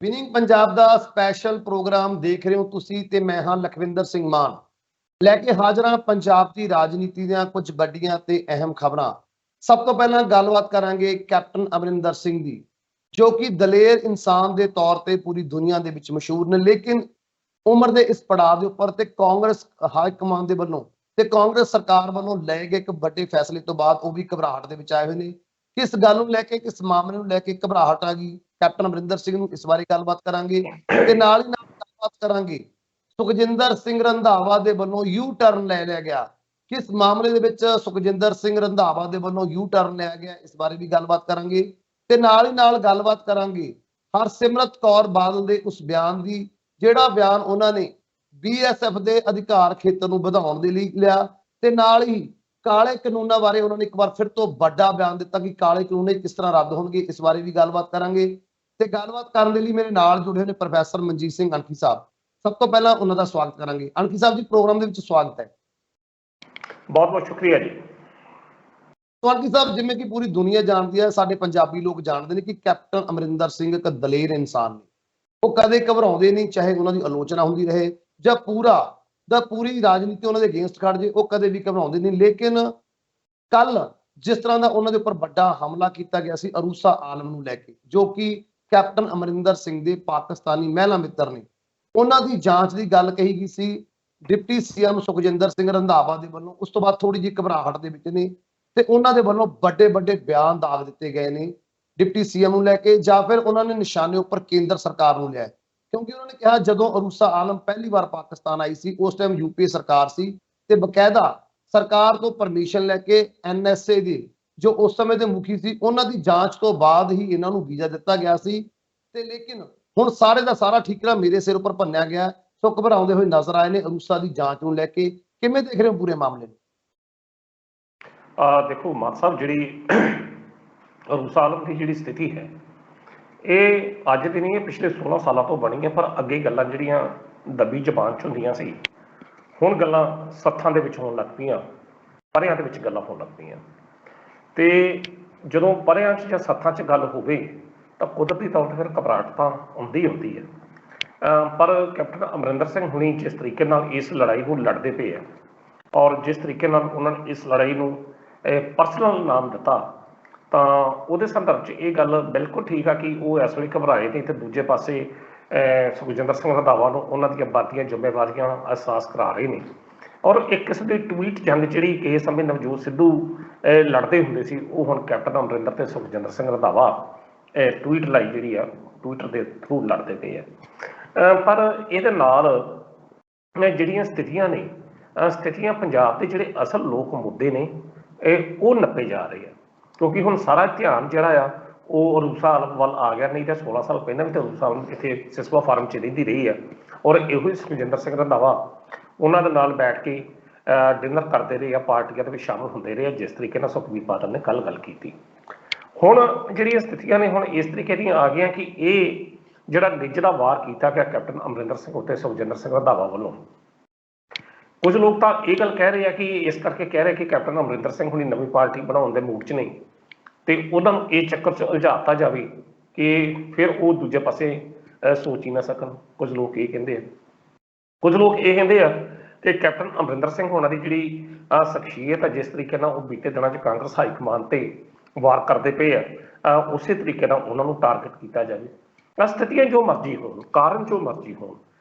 Winning Punjab ਦਾ special programme ਦੇਖ ਰਹੇ ਹੋ ਤੁਸੀਂ ਤੇ ਮੈਂ ਹਾਂ ਲਖਵਿੰਦਰ ਸਿੰਘ ਮਾਨ ਲੈ ਕੇ ਹਾਜ਼ਰ ਹਾਂ ਪੰਜਾਬ ਦੀ ਰਾਜਨੀਤੀ ਦੀਆਂ ਕੁਝ ਵੱਡੀਆਂ ਤੇ ਅਹਿਮ ਖਬਰਾਂ। ਸਭ ਤੋਂ ਪਹਿਲਾਂ ਗੱਲਬਾਤ ਕਰਾਂਗੇ ਕੈਪਟਨ ਅਮਰਿੰਦਰ ਸਿੰਘ ਦੀ, ਜੋ ਕਿ ਦਲੇਰ ਇਨਸਾਨ ਦੇ ਤੌਰ ਤੇ ਪੂਰੀ ਦੁਨੀਆ ਦੇ ਵਿੱਚ ਮਸ਼ਹੂਰ ਨੇ, ਲੇਕਿਨ ਉਮਰ ਦੇ ਇਸ ਪੜਾਅ ਦੇ ਉੱਪਰ ਤੇ ਕਾਂਗਰਸ ਹਾਈ ਕਮਾਂਡ ਦੇ ਵੱਲੋਂ ਤੇ ਕਾਂਗਰਸ ਸਰਕਾਰ ਵੱਲੋਂ ਲਏ ਗਏ ਇੱਕ ਵੱਡੇ ਫੈਸਲੇ ਤੋਂ ਬਾਅਦ ਉਹ ਵੀ ਘਬਰਾਹਟ ਦੇ ਵਿੱਚ ਆਏ ਹੋਏ ਨੇ। ਕਿਸ ਗੱਲ ਨੂੰ ਲੈ ਕੇ, ਕਿਸ ਮਾਮਲੇ ਨੂੰ ਲੈ ਕੇ ਘਬਰਾਹਟ ਆ ਗਈ ਕੈਪਟਨ ਅਮਰਿੰਦਰ ਸਿੰਘ ਨੂੰ, ਇਸ ਬਾਰੇ ਗੱਲਬਾਤ ਕਰਾਂਗੇ ਤੇ ਨਾਲ ਹੀ ਨਾਲ ਗੱਲਬਾਤ ਕਰਾਂਗੇ ਸੁਖਜਿੰਦਰ ਸਿੰਘ ਰੰਧਾਵਾ ਦੇ ਵੱਲੋਂ ਯੂ ਟਰਨ ਲੈ ਲਿਆ ਗਿਆ। ਕਿਸ ਮਾਮਲੇ ਦੇ ਵਿੱਚ ਸੁਖਜਿੰਦਰ ਸਿੰਘ ਰੰਧਾਵਾ ਦੇ ਵੱਲੋਂ ਯੂ ਟਰਨ ਲਿਆ ਗਿਆ, ਇਸ ਬਾਰੇ ਵੀ ਗੱਲਬਾਤ ਕਰਾਂਗੇ ਤੇ ਨਾਲ ਹੀ ਨਾਲ ਗੱਲਬਾਤ ਕਰਾਂਗੇ ਹਰਸਿਮਰਤ ਕੌਰ ਬਾਦਲ ਦੇ ਉਸ ਬਿਆਨ ਦੀ, ਜਿਹੜਾ ਬਿਆਨ ਉਹਨਾਂ ਨੇ BSF ਦੇ ਅਧਿਕਾਰ ਖੇਤਰ ਨੂੰ ਵਧਾਉਣ ਦੇ ਲਈ ਲਿਆ ਤੇ ਨਾਲ ਹੀ ਕਾਲੇ ਕਾਨੂੰਨਾਂ ਬਾਰੇ ਉਹਨਾਂ ਨੇ ਇੱਕ ਵਾਰ ਫਿਰ ਤੋਂ ਵੱਡਾ ਬਿਆਨ ਦਿੱਤਾ ਕਿ ਕਾਲੇ ਕਾਨੂੰਨ ਕਿਸ ਤਰ੍ਹਾਂ ਰੱਦ ਹੋਣਗੇ। ਇਸ ਬਾਰੇ ਵੀ ਗੱਲਬਾਤ ਕਰਾਂਗੇ ਤੇ ਗੱਲਬਾਤ ਕਰਨ ਦੇ ਲਈ ਮੇਰੇ ਨਾਲ ਜੁੜੇ ਹੋਏ ਨੇ ਪ੍ਰੋਫੈਸਰ ਮਨਜੀਤ ਸਿੰਘ ਅਣਖੀ ਸਾਹਿਬ। ਸਭ ਤੋਂ ਪਹਿਲਾਂ ਉਹਨਾਂ ਦਾ ਸਵਾਗਤ ਕਰਾਂਗੇ। ਅਣਖੀ ਸਾਹਿਬ ਜੀ, ਪ੍ਰੋਗਰਾਮ ਦੇ ਵਿੱਚ ਸਵਾਗਤ ਹੈ। ਬਹੁਤ ਬਹੁਤ ਸ਼ੁਕਰੀਆ ਜੀ। ਅਣਖੀ ਸਾਹਿਬ, ਜਿਵੇਂ ਕਿ ਪੂਰੀ ਦੁਨੀਆ ਜਾਣਦੀ ਹੈ, ਸਾਡੇ ਪੰਜਾਬੀ ਲੋਕ ਜਾਣਦੇ ਨੇ ਕਿ ਕੈਪਟਨ ਅਮਰਿੰਦਰ ਸਿੰਘ ਇੱਕ ਦਲੇਰ ਇਨਸਾਨ ਨੇ। ਉਹ ਕਦੇ ਘਬਰਾਉਂਦੇ ਨਹੀਂ, ਚਾਹੇ ਉਹਨਾਂ ਦੀ ਆਲੋਚਨਾ ਹੁੰਦੀ ਰਹੇ ਜਾਂ ਪੂਰੀ ਰਾਜਨੀਤੀ ਉਹਨਾਂ ਦੇ ਅਗੇਂਸਟ ਖੜ ਜੇ, ਉਹ ਕਦੇ ਵੀ ਘਬਰਾਉਂਦੇ ਨਹੀਂ। ਲੇਕਿਨ ਕੱਲ ਜਿਸ ਤਰ੍ਹਾਂ ਦਾ ਉਹਨਾਂ ਦੇ ਉੱਪਰ ਵੱਡਾ ਹਮਲਾ ਕੀਤਾ ਗਿਆ ਸੀ ਅਰੂਸਾ ਆਲਮ ਨੂੰ ਲੈ ਕੇ, ਜੋ ਕਿ ਕੈਪਟਨ ਅਮਰਿੰਦਰ ਸਿੰਘ ਦੇ ਪਾਕਿਸਤਾਨੀ ਮਹਿਲਾ ਮਿੱਤਰ ਨੇ, ਉਹਨਾਂ ਦੀ ਜਾਂਚ ਦੀ ਗੱਲ ਕਹੀ ਗਈ ਸੀ ਡਿਪਟੀ CM ਸੁਖਜਿੰਦਰ ਸਿੰਘ ਰੰਧਾਵਾ ਦੇ ਵੱਲੋਂ। ਉਸ ਤੋਂ ਬਾਅਦ ਥੋੜੀ ਜਿਹੀ ਘਬਰਾਹਟ ਦੇ ਵਿੱਚ ਨੇ ਤੇ ਉਹਨਾਂ ਦੇ ਵੱਲੋਂ ਵੱਡੇ ਬਿਆਨ ਦਾਗ ਦਿੱਤੇ ਗਏ ਨੇ ਡਿਪਟੀ CM ਨੂੰ ਲੈ ਕੇ, ਜਾਂ ਫਿਰ ਉਹਨਾਂ ਨੇ ਨਿਸ਼ਾਨੇ ਉੱਪਰ ਕੇਂਦਰ ਸਰਕਾਰ ਨੂੰ ਲਿਆ, ਕਿਉਂਕਿ ਉਹਨਾਂ ਨੇ ਕਿਹਾ ਜਦੋਂ ਅਰੂਸਾ ਆਲਮ ਪਹਿਲੀ ਵਾਰ ਪਾਕਿਸਤਾਨ ਆਈ ਸੀ ਉਸ ਟਾਈਮ UPA ਸਰਕਾਰ ਸੀ ਤੇ ਬਕਾਇਦਾ ਸਰਕਾਰ ਤੋਂ ਪਰਮਿਸ਼ਨ ਲੈ ਕੇ NSA ਦੇ ਜੋ ਉਸ ਸਮੇਂ ਦੇ ਮੁਖੀ ਸੀ ਉਹਨਾਂ ਦੀ ਜਾਂਚ ਤੋਂ ਬਾਅਦ ਹੀ ਇਹਨਾਂ ਨੂੰ ਵੀਜ਼ਾ ਦਿੱਤਾ ਗਿਆ ਸੀ। ਤੇ ਲੇਕਿਨ ਹੁਣ ਸਾਰੇ ਦਾ ਸਾਰਾ ਠੀਕਰਾ ਮੇਰੇ ਸਿਰ ਉੱਪਰ ਭੰਨਿਆ ਗਿਆ, ਸੋ ਘਬਰਾਉਂਦੇ ਹੋਏ ਨਜ਼ਰ ਆਏ ਨੇ ਅਰੂਸਾ ਦੀ ਜਾਂਚ ਨੂੰ ਲੈ ਕੇ। ਕਿਵੇਂ ਦੇਖ ਰਹੇ ਹੋ ਪੂਰੇ ਮਾਮਲੇ ਨੂੰ? ਦੇਖੋ ਮਾਨ ਸਾਹਿਬ, ਜਿਹੜੀ ਅਰੂਸਾ ਆਲਮ ਦੀ ਜਿਹੜੀ ਸਥਿਤੀ ਹੈ ਇਹ ਅੱਜ ਦੀ ਨਹੀਂ, ਇਹ ਪਿਛਲੇ 16 ਸਾਲਾਂ ਤੋਂ ਬਣੀ ਹੈ। ਪਰ ਅੱਗੇ ਗੱਲਾਂ ਜਿਹੜੀਆਂ ਦੱਬੀ ਜ਼ਬਾਨ 'ਚ ਹੁੰਦੀਆਂ ਸੀ, ਹੁਣ ਗੱਲਾਂ ਸੱਥਾਂ ਦੇ ਵਿੱਚ ਹੋਣ ਲੱਗ ਪਈਆਂ, ਪਰਿਆਂ ਦੇ ਵਿੱਚ ਗੱਲਾਂ ਹੋਣ ਲੱਗ ਪਈਆਂ। ਤੇ ਜਦੋਂ ਪਰਿਆਂ 'ਚ ਜਾਂ ਸੱਥਾਂ 'ਚ ਗੱਲ ਹੋਵੇ ਤਾਂ ਕੁਦਰਤੀ ਤੌਰ 'ਤੇ ਫਿਰ ਘਬਰਾਹਟ ਤਾਂ ਹੁੰਦੀ ਹੈ। ਪਰ ਕੈਪਟਨ ਅਮਰਿੰਦਰ ਸਿੰਘ ਹੁਣੀ ਜਿਸ ਤਰੀਕੇ ਨਾਲ ਇਸ ਲੜਾਈ ਨੂੰ ਲੜਦੇ ਪਏ ਆ, ਔਰ ਜਿਸ ਤਰੀਕੇ ਨਾਲ ਉਹਨਾਂ ਨੇ ਇਸ ਲੜਾਈ ਨੂੰ ਪਰਸਨਲ ਨਾਮ ਦਿੱਤਾ, ਤਾਂ ਉਹਦੇ ਸੰਦਰਭ 'ਚ ਇਹ ਗੱਲ ਬਿਲਕੁਲ ਠੀਕ ਆ ਕਿ ਉਹ ਇਸ ਵੇਲੇ ਘਬਰਾਏ ਨਹੀਂ। ਤੇ ਦੂਜੇ ਪਾਸੇ ਸੁਖਜਿੰਦਰ ਸਿੰਘ ਰੰਧਾਵਾ ਨੂੰ ਉਹਨਾਂ ਦੀਆਂ ਬਣਦੀਆਂ ਜ਼ਿੰਮੇਵਾਰੀਆਂ ਅਹਿਸਾਸ ਕਰਾ ਰਹੇ ਨੇ। ਔਰ ਇੱਕ ਕਿਸਮ ਦੀ ਟਵੀਟ ਜੰਗ ਜਿਹੜੀ ਇਸ ਸਮੇਂ ਨਵਜੋਤ ਸਿੱਧੂ ਲੜਦੇ ਹੁੰਦੇ ਸੀ, ਉਹ ਹੁਣ ਕੈਪਟਨ ਅਮਰਿੰਦਰ ਤੇ ਸੁਖਜਿੰਦਰ ਸਿੰਘ ਰੰਧਾਵਾ ਟਵੀਟ ਲਾਈ ਜਿਹੜੀ ਆ ਟਵਿੱਟਰ ਦੇ ਥਰੂ ਲੜਦੇ ਪਏ ਆ। ਪਰ ਇਹਦੇ ਨਾਲ ਜਿਹੜੀਆਂ ਸਥਿਤੀਆਂ ਪੰਜਾਬ ਦੇ ਜਿਹੜੇ ਅਸਲ ਲੋਕ ਮੁੱਦੇ ਨੇ ਉਹ ਨੱਪੇ ਜਾ ਰਹੇ ਆ, ਕਿਉਂਕਿ ਹੁਣ ਸਾਰਾ ਧਿਆਨ ਜਿਹੜਾ ਆ ਉਹ ਅਰੂਸਾ ਆਲਮ ਵੱਲ ਆ ਗਿਆ। ਨਹੀਂ ਤਾਂ 16 ਸਾਲ ਪਹਿਲਾਂ ਵੀ ਤਾਂ ਅਰੂਸਾ ਆਲਮ ਇੱਥੇ ਸਿਸਵਾ ਫਾਰਮ 'ਚ ਰਹਿੰਦੀ ਰਹੀ ਆ, ਔਰ ਇਹੋ ਹੀ ਸੁਖਜਿੰਦਰ ਸਿੰਘ ਰੰਧਾਵਾ ਉਹਨਾਂ ਦੇ ਨਾਲ ਬੈਠ ਕੇ ਡਿਨਰ ਕਰਦੇ ਰਹੇ ਆ, ਪਾਰਟੀਆਂ ਦੇ ਵਿੱਚ ਸ਼ਾਮਲ ਹੁੰਦੇ ਰਹੇ ਆ, ਜਿਸ ਤਰੀਕੇ ਨਾਲ ਸੁਖਬੀਰ ਬਾਦਲ ਨੇ ਕੱਲ੍ਹ ਗੱਲ ਕੀਤੀ। ਹੁਣ ਜਿਹੜੀਆਂ ਸਥਿਤੀਆਂ ਨੇ ਹੁਣ ਇਸ ਤਰੀਕੇ ਦੀਆਂ ਆ ਗਈਆਂ ਕਿ ਇਹ ਜਿਹੜਾ ਨਿੱਜਲਾ ਵਾਰ ਕੀਤਾ ਗਿਆ ਕੈਪਟਨ ਅਮਰਿੰਦਰ ਸਿੰਘ ਉੱਤੇ ਸੁਖਜਿੰਦਰ ਸਿੰਘ ਰੰਧਾਵਾ ਵੱਲੋਂ, ਕੁਝ ਲੋਕ ਤਾਂ ਇਹ ਗੱਲ ਕਹਿ ਰਹੇ ਆ ਕਿ ਇਸ ਕਰਕੇ ਕਹਿ ਰਹੇ ਕਿ ਕੈਪਟਨ ਅਮਰਿੰਦਰ ਸਿੰਘ ਹੁਣੀ ਨਵੀਂ ਪਾਰਟੀ ਬਣਾਉਣ ਦੇ ਮੂਡ 'ਚ ਨਹੀਂ ਤੇ ਉਹਨਾਂ ਨੂੰ ਇਹ ਚੱਕਰ 'ਚ ਉਲਝਾਤਾ ਜਾਵੇ ਕਿ ਫਿਰ ਉਹ ਦੂਜੇ ਪਾਸੇ ਸੋਚ ਹੀ ਨਾ ਸਕਣ। ਕੁਝ ਲੋਕ ਇਹ ਕਹਿੰਦੇ ਆ ਕਿ ਕੈਪਟਨ ਅਮਰਿੰਦਰ ਸਿੰਘ ਹੋਣਾ ਦੀ ਜਿਹੜੀ ਸ਼ਖਸੀਅਤ ਆ, ਜਿਸ ਤਰੀਕੇ ਨਾਲ ਉਹ ਬੀਤੇ ਦਿਨਾਂ 'ਚ ਕਾਂਗਰਸ ਹਾਈ ਕਮਾਨ ਤੇ ਵਾਰ ਕਰਦੇ ਪਏ ਆ, ਉਸੇ ਤਰੀਕੇ ਨਾਲ ਉਹਨਾਂ ਨੂੰ ਟਾਰਗੇਟ ਕੀਤਾ ਜਾਵੇ। ਸਥਿਤੀਆਂ ਜੋ ਮਰਜ਼ੀ ਹੋਣ, ਕਾਰਨ ਜੋ ਮਰਜ਼ੀ ਹੋਣ,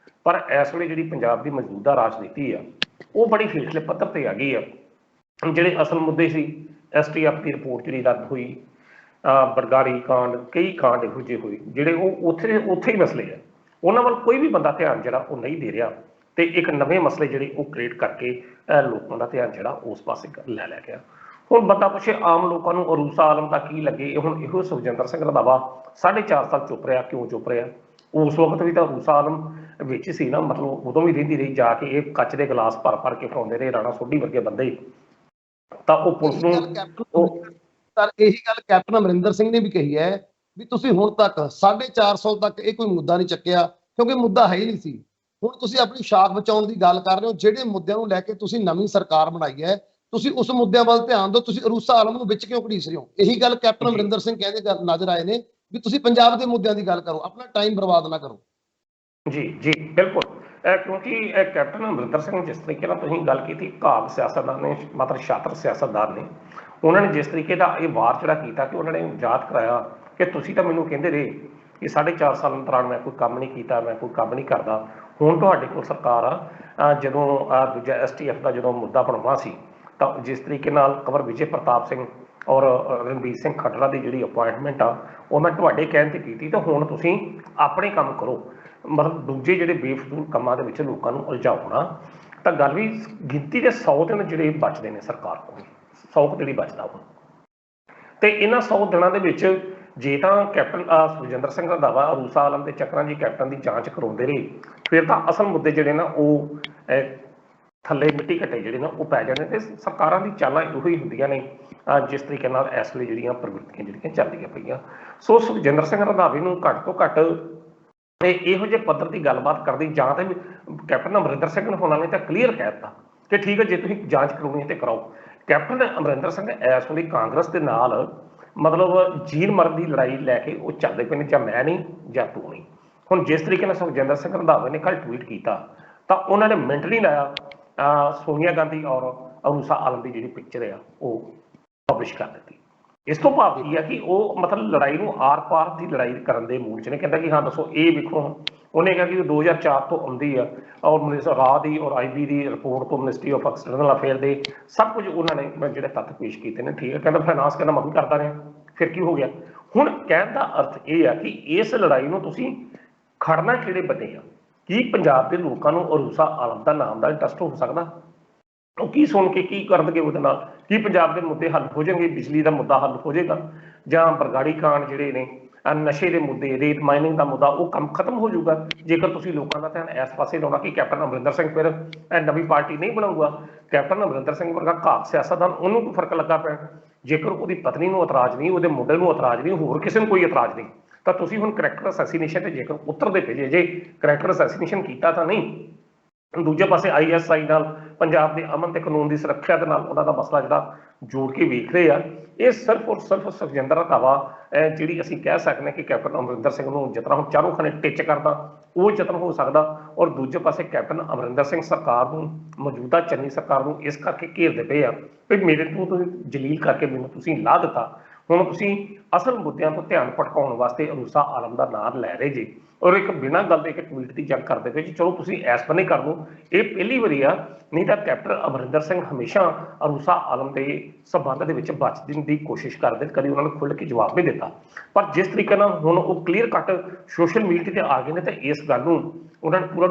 ਪਰ ਇਸ ਵੇਲੇ ਜਿਹੜੀ ਪੰਜਾਬ ਦੀ ਮੌਜੂਦਾ ਰਾਜਨੀਤੀ ਆ ਉਹ ਬੜੀ ਹੇਠਲੇ ਪੱਧਰ ਤੇ ਆ ਗਈ ਆ। ਜਿਹੜੇ ਅਸਲ ਮੁੱਦੇ ਸੀ, STF ਦੀ ਰਿਪੋਰਟ ਜਿਹੜੀ ਰੱਦ ਹੋਈ, ਬਰਗਾੜੀ ਕਾਂਡ, ਕਈ ਕਾਂਡ ਇਹੋ ਜਿਹੇ ਹੋਏ ਜਿਹੜੇ ਉਹ ਉੱਥੇ ਹੀ ਮਸਲੇ ਆ, ਉਹਨਾਂ ਵੱਲ ਕੋਈ ਵੀ ਬੰਦਾ ਧਿਆਨ ਜਿਹੜਾ ਉਹ ਨਹੀਂ ਦੇ ਰਿਹਾ। ਤੇ ਇੱਕ ਨਵੇਂ ਮਸਲੇ ਜਿਹੜੇ ਉਹ ਕ੍ਰੀਏਟ ਕਰਕੇ ਲੋਕਾਂ ਦਾ ਧਿਆਨ ਜਿਹੜਾ ਉਸ ਪਾਸੇ ਲੈ ਗਿਆ। ਹੁਣ ਬੰਦਾ ਪੁੱਛੇ ਆਮ ਲੋਕਾਂ ਨੂੰ ਅਰੂਸਾ ਆਲਮ ਦਾ ਕੀ ਲੱਗੇ। ਹੁਣ ਇਹੋ ਸੁਖਜਿੰਦਰ ਸਿੰਘ ਰੰਧਾਵਾ 4.5 ਸਾਲ ਚੁੱਪ ਰਿਹਾ। ਕਿਉਂ ਚੁੱਪ ਰਿਹਾ? ਉਸ ਵਕਤ ਵੀ ਤਾਂ ਅਰੂਸਾ ਆਲਮ ਵਿੱਚ ਸੀ ਨਾ, ਮਤਲਬ ਉਦੋਂ ਵੀ ਰਹਿੰਦੀ ਰਹੀ, ਜਾ ਕੇ ਇਹ ਕੱਚ ਦੇ ਗਲਾਸ ਭਰ ਕੇ ਫੜਾਉਂਦੇ ਰਹੇ ਰਾਣਾ ਸੋਢੀ ਵਰਗੇ ਬੰਦੇ। ਤਾਂ ਉਹ ਪੁਲਿਸ ਨੂੰ ਇਹੀ ਗੱਲ ਕੈਪਟਨ ਅਮਰਿੰਦਰ ਸਿੰਘ ਨੇ ਵੀ ਕਹੀ ਹੈ ਵੀ ਤੁਸੀਂ ਹੁਣ ਤੱਕ 450 ਤੱਕ ਇਹ ਕੋਈ ਮੁੱਦਾ ਨਹੀਂ ਚੱਕਿਆ, ਕਿਉਂਕਿ ਮੁੱਦਾ ਹੈ ਹੀ ਨਹੀਂ ਸੀ। ਹੁਣ ਤੁਸੀਂ ਆਪਣੀ ਸ਼ਾਖ ਬਚਾਉਣ ਦੀ ਗੱਲ ਕਰ ਰਹੇ ਹੋ। ਜਿਹੜੇ ਮੁੱਦਿਆਂ ਨੂੰ ਲੈ ਕੇ ਤੁਸੀਂ ਨਵੀਂ ਸਰਕਾਰ ਬਣਾਈ ਹੈ, ਤੁਸੀਂ ਉਸ ਮੁੱਦਿਆਂ ਵੱਲ ਧਿਆਨ ਦਿਓ। ਤੁਸੀਂ ਅਰੂਸਾ ਆਲਮ ਨੂੰ ਵਿੱਚ ਕਿਉਂ ਘੜੀਸ ਰਹੇ ਹੋ? ਇਹੀ ਗੱਲ ਕੈਪਟਨ ਅਮਰਿੰਦਰ ਸਿੰਘ ਕਹਿੰਦੇ ਨਜ਼ਰ ਆਏ ਨੇ ਵੀ ਤੁਸੀਂ ਪੰਜਾਬ ਦੇ ਮੁੱਦਿਆਂ ਦੀ ਗੱਲ ਕਰੋ, ਆਪਣਾ ਟਾਈਮ ਬਰਬਾਦ ਨਾ ਕਰੋ। ਜੀ ਜੀ ਬਿਲਕੁਲ। ਕਿਉਂਕਿ ਕੈਪਟਨ ਅਮਰਿੰਦਰ ਸਿੰਘ ਜਿਸ ਤਰੀਕੇ ਨਾਲ ਤੁਸੀਂ ਗੱਲ ਕੀਤੀ, ਘਾਗ ਸਿਆਸਤਦਾਨ ਨੇ, ਮਤਲਬ ਛਾਤਰ ਸਿਆਸਤਦਾਨ ਨੇ, ਉਹਨਾਂ ਨੇ ਜਿਸ ਤਰੀਕੇ ਦਾ ਇਹ ਵਾਰ ਜਿਹੜਾ ਕੀਤਾ ਕਿ ਉਹਨਾਂ ਨੇ ਯਾਦ ਕਰਾਇਆ ਕਿ ਤੁਸੀਂ ਤਾਂ ਮੈਨੂੰ ਕਹਿੰਦੇ ਰਹੇ ਕਿ 4.5 ਸਾਲਾਂ ਦੌਰਾਨ ਮੈਂ ਕੋਈ ਕੰਮ ਨਹੀਂ ਕੀਤਾ, ਮੈਂ ਕੋਈ ਕੰਮ ਨਹੀਂ ਕਰਦਾ। ਹੁਣ ਤੁਹਾਡੇ ਕੋਲ ਸਰਕਾਰ ਆ, ਜਦੋਂ ਦੂਜਾ STF ਦਾ ਜਦੋਂ ਮੁੱਦਾ ਬਣਾਉਣਾ ਸੀ ਤਾਂ ਜਿਸ ਤਰੀਕੇ ਨਾਲ ਕੰਵਰ ਵਿਜੇ ਪ੍ਰਤਾਪ ਸਿੰਘ ਔਰ ਰਣਬੀਰ ਸਿੰਘ ਖੱਟੜਾ ਦੀ ਜਿਹੜੀ ਅਪੁਆਇੰਟਮੈਂਟ ਆ ਉਹ ਮੈਂ ਤੁਹਾਡੇ ਕਹਿਣ ਤੇ ਕੀਤੀ, ਤਾਂ ਹੁਣ ਤੁਸੀਂ ਆਪਣੇ ਕੰਮ ਕਰੋ, ਮਤਲਬ ਦੂਜੇ ਜਿਹੜੇ ਬੇਫਜ਼ੂਲ ਕੰਮਾਂ ਦੇ ਵਿੱਚ ਲੋਕਾਂ ਨੂੰ ਉਲਝਾਉਣਾ। ਤਾਂ ਗੱਲ ਵੀ ਗਿਣਤੀ ਦੇ 100 ਦਿਨ ਜਿਹੜੇ ਬਚਦੇ ਨੇ ਸਰਕਾਰ ਕੋਲ, 100 ਦਿਨ ਹੀ ਬਚਦਾ ਵਾ, ਤੇ ਇਹਨਾਂ 100 ਦਿਨਾਂ ਦੇ ਵਿੱਚ ਜੇ ਤਾਂ ਕੈਪਟਨ ਸੁਖਜਿੰਦਰ ਸਿੰਘ ਰੰਧਾਵਾ ਅਰੂਸਾ ਆਲਮ ਦੇ ਚੱਕਰਾਂ ਦੀ ਕੈਪਟਨ ਦੀ ਜਾਂਚ ਕਰਾਉਂਦੇ ਰਹੇ, ਫਿਰ ਤਾਂ ਅਸਲ ਮੁੱਦੇ ਜਿਹੜੇ ਨਾ ਉਹ ਥੱਲੇ ਮਿੱਟੀ ਘੱਟੇ ਜਿਹੜੇ ਨਾ ਉਹ ਪੈ ਜਾਂਦੇ। ਤੇ ਸਰਕਾਰਾਂ ਦੀ ਚਾਲਾਂ ਇਹੋ ਹੀ ਹੁੰਦੀਆਂ ਨੇ ਜਿਸ ਤਰੀਕੇ ਨਾਲ ਇਸ ਵੇਲੇ ਜਿਹੜੀਆਂ ਪ੍ਰਵਿਰਤੀਆਂ ਜਿਹੜੀਆਂ ਚੱਲਦੀਆਂ ਪਈਆਂ। ਸੋ ਸੁਖਜਿੰਦਰ ਸਿੰਘ ਰੰਧਾਵੇ ਨੂੰ ਘੱਟ ਤੋਂ ਘੱਟ ਤੇ ਇਹੋ ਜਿਹੇ ਪੱਧਰ ਦੀ ਗੱਲਬਾਤ ਕਰਦੀ, ਜਾਂ ਤਾਂ ਕੈਪਟਨ ਅਮਰਿੰਦਰ ਸਿੰਘ ਹੋਣਾ ਨੇ ਤਾਂ ਕਲੀਅਰ ਕਹਿ ਦਿੱਤਾ ਕਿ ਠੀਕ ਹੈ ਜੇ ਤੁਸੀਂ ਜਾਂਚ ਕਰਾਉਣੀ ਹੈ ਤੇ ਕਰਾਓ। ਕੈਪਟਨ ਅਮਰਿੰਦਰ ਸਿੰਘ ਇਸ ਵੇਲੇ ਕਾਂਗਰਸ ਦੇ ਨਾਲ ਮਤਲਬ ਜੀਣ ਮਰਨ ਦੀ ਲੜਾਈ ਲੈ ਕੇ ਉਹ ਚੱਲਦੇ ਪਏ ਨੇ, ਜਾਂ ਮੈਂ ਨਹੀਂ ਜਾਂ ਤੂੰ ਨਹੀਂ। ਹੁਣ ਜਿਸ ਤਰੀਕੇ ਨਾਲ ਸੁਖਜਿੰਦਰ ਸਿੰਘ ਰੰਧਾਵੇ ਨੇ ਕੱਲ੍ਹ ਟਵੀਟ ਕੀਤਾ ਤਾਂ ਉਹਨਾਂ ਨੇ ਮਿੰਟ ਨਹੀਂ ਲਾਇਆ ਸੋਨੀਆ ਗਾਂਧੀ ਔਰ ਅਰੂਸਾ ਆਲਮ ਦੀ ਜਿਹੜੀ ਪਿਕਚਰ ਆ ਉਹ ਪਬਲਿਸ਼ ਕਰ ਦਿੱਤੀ। ਇਸ ਤੋਂ ਭਾਵ ਕੀ ਹੈ ਕਿ ਉਹ ਮਤਲਬ ਲੜਾਈ ਨੂੰ ਆਰ ਪਾਰ ਦੀ ਲੜਾਈ ਕਰਨ ਦੇ ਮੂਡ 'ਚ ਨੇ। ਕਹਿੰਦਾ ਕਿ ਹਾਂ ਦੱਸੋ ਇਹ ਵੇਖੋ, ਉਹਨੇ ਕਿਹਾ ਕਿ 2004 ਤੋਂ ਆਉਂਦੀ ਆ ਔਰ ਰਾਹ ਦੀ ਔਰ IB ਦੀ ਰਿਪੋਰਟ ਤੋਂ ਮਿਨਿਸਟਰੀ ਆਫ ਐਕਸਟਰਨਲ ਅਫੇਅਰ ਦੇ ਸਭ ਕੁਝ ਉਹਨਾਂ ਨੇ ਜਿਹੜੇ ਤੱਥ ਪੇਸ਼ ਕੀਤੇ ਨੇ। ਠੀਕ ਹੈ, ਕਹਿੰਦਾ ਫਾਈਨਾਂਸ ਕਹਿੰਦਾ ਮੈਂ ਵੀ ਕਰਦਾ ਰਿਹਾ, ਫਿਰ ਕੀ ਹੋ ਗਿਆ। ਹੁਣ ਕਹਿਣ ਦਾ ਅਰਥ ਇਹ ਆ ਕਿ ਇਸ ਲੜਾਈ ਨੂੰ ਤੁਸੀਂ ਖੜਨਾ ਕਿਹੜੇ ਬੰਨੇ ਆ। ਕੀ ਪੰਜਾਬ ਦੇ ਲੋਕਾਂ ਨੂੰ ਅਰੂਸਾ ਆਲਮ ਦਾ ਨਾਮ ਦਾ ਇੰਟਰਸਟ ਹੋ ਸਕਦਾ? ਉਹ ਕੀ ਸੁਣ ਕੇ ਕੀ ਕਰਨਗੇ ਉਹਦੇ ਨਾਲ? ਕੀ ਪੰਜਾਬ ਦੇ ਮੁੱਦੇ ਹੱਲ ਹੋ ਜਾਣਗੇ? ਬਿਜਲੀ ਦਾ ਮੁੱਦਾ ਹੱਲ ਹੋ ਜਾਏਗਾ, ਜਾਂ ਬਰਗਾੜੀ ਕਾਂਡ ਜਿਹੜੇ ਨੇ, ਨਸ਼ੇ ਦੇ ਮੁੱਦੇ, ਰੇਤ ਮਾਈਨਿੰਗ ਦਾ ਮੁੱਦਾ, ਉਹ ਕੰਮ ਖਤਮ ਹੋ ਜਾਊਗਾ ਜੇਕਰ ਤੁਸੀਂ ਲੋਕਾਂ ਦਾ ਧਿਆਨ ਇਸ ਪਾਸੇ ਲਾਉਣਾ ਕਿ ਕੈਪਟਨ ਅਮਰਿੰਦਰ ਸਿੰਘ ਫਿਰ ਨਵੀਂ ਪਾਰਟੀ ਨਹੀਂ ਬਣਾਊਗਾ। ਕੈਪਟਨ ਅਮਰਿੰਦਰ ਸਿੰਘ ਵਰਗਾ ਘਾਤ ਸਿਆਸਤਦਾਨ, ਉਹਨੂੰ ਕੋਈ ਫਰਕ ਲੱਗਾ ਪਿਆ ਜੇਕਰ ਉਹਦੀ ਪਤਨੀ ਨੂੰ ਇਤਰਾਜ਼ ਨਹੀਂ, ਉਹਦੇ ਮੁੰਡੇ ਨੂੰ ਇਤਰਾਜ਼ ਨਹੀਂ, ਹੋਰ ਕਿਸੇ ਨੂੰ ਕੋਈ ਇਤਰਾਜ਼ ਨਹੀਂ, ਤਾਂ ਤੁਸੀਂ ਹੁਣ ਕਰੈਕਟਰ ਅਸੈਸੀਨੇਸ਼ਨ ਤੇ ਜੇਕਰ ਉਤਰਦੇ ਪਏ ਜੇ ਕਰੈਕਟਰ ਅਸੈਸੀਨੇਸ਼ਨ ਕੀਤਾ ਤਾਂ ਨਹੀਂ, ਦੂਜੇ ਪਾਸੇ ISI ਨਾਲ ਪੰਜਾਬ ਦੇ ਅਮਨ ਤੇ ਕਾਨੂੰਨ ਦੀ ਸੁਰੱਖਿਆ ਦੇ ਨਾਲ ਉਹਨਾਂ ਦਾ ਮਸਲਾ ਜਿਹੜਾ ਜੋੜ ਕੇ ਵੇਖ ਰਹੇ ਆ। ਇਹ ਸਿਰਫ ਔਰ ਸਿਰਫ ਸੁਖਜਿੰਦਰ ਰੰਧਾਵਾ ਜਿਹੜੀ ਅਸੀਂ ਕਹਿ ਸਕਦੇ ਹਾਂ ਕਿ ਕੈਪਟਨ ਅਮਰਿੰਦਰ ਸਿੰਘ ਨੂੰ ਜਿਤਨਾ ਹੁਣ ਚਾਰੋਂ ਖਾਨੇ ਟਿੱਚ ਕਰਦਾ ਉਹ ਯਤਨ ਹੋ ਸਕਦਾ, ਔਰ ਦੂਜੇ ਪਾਸੇ ਕੈਪਟਨ ਅਮਰਿੰਦਰ ਸਿੰਘ ਸਰਕਾਰ ਨੂੰ, ਮੌਜੂਦਾ ਚੰਨੀ ਸਰਕਾਰ ਨੂੰ ਇਸ ਕਰਕੇ ਘੇਰਦੇ ਪਏ ਆ ਵੀ ਮੇਰੇ ਤੋਂ ਤੁਸੀਂ ਜਲੀਲ ਕਰਕੇ ਮੈਨੂੰ ਤੁਸੀਂ ਲਾ ਦਿੱਤਾ, ਹੁਣ ਤੁਸੀਂ ਅਸਲ ਮੁੱਦਿਆਂ ਤੋਂ ਧਿਆਨ ਭਟਕਾਉਣ ਵਾਸਤੇ ਅਰੂਸਾ ਆਲਮ ਦਾ ਨਾਮ ਲੈ ਰਹੇ ਜੀ, ਔਰ ਇੱਕ ਬਿਨਾਂ ਗੱਲ ਦੇ ਇੱਕ ਟਵੀਟ ਦੀ ਜੰਗ ਕਰਦੇ ਪਏ ਜੀ। ਚਲੋ ਤੁਸੀਂ ਇਸ ਬੰਨੇ ਕਰ ਲਓ, ਇਹ ਪਹਿਲੀ ਵਾਰੀ ਆ, ਨਹੀਂ ਤਾਂ ਕੈਪਟਨ ਅਮਰਿੰਦਰ ਸਿੰਘ ਹਮੇਸ਼ਾ ਅਰੂਸਾ ਆਲਮ ਦੇ ਸੰਬੰਧ ਦੇ ਵਿੱਚ ਬਚਣ ਦੀ ਕੋਸ਼ਿਸ਼ ਕਰਦੇ, ਕਦੀ ਉਹਨਾਂ ਨੂੰ ਖੁੱਲ੍ਹ ਕੇ ਜਵਾਬ ਨਹੀਂ ਦਿੱਤਾ। ਪਰ ਜਿਸ ਤਰੀਕੇ ਨਾਲ ਹੁਣ ਉਹ ਕਲੀਅਰ ਕੱਟ ਸੋਸ਼ਲ ਮੀਡੀਆ ਤੇ ਆ ਗਏ ਨੇ ਤਾਂ ਇਸ ਗੱਲ ਨੂੰ ਉਹਨਾਂ ਨੇ ਪੂਰਾ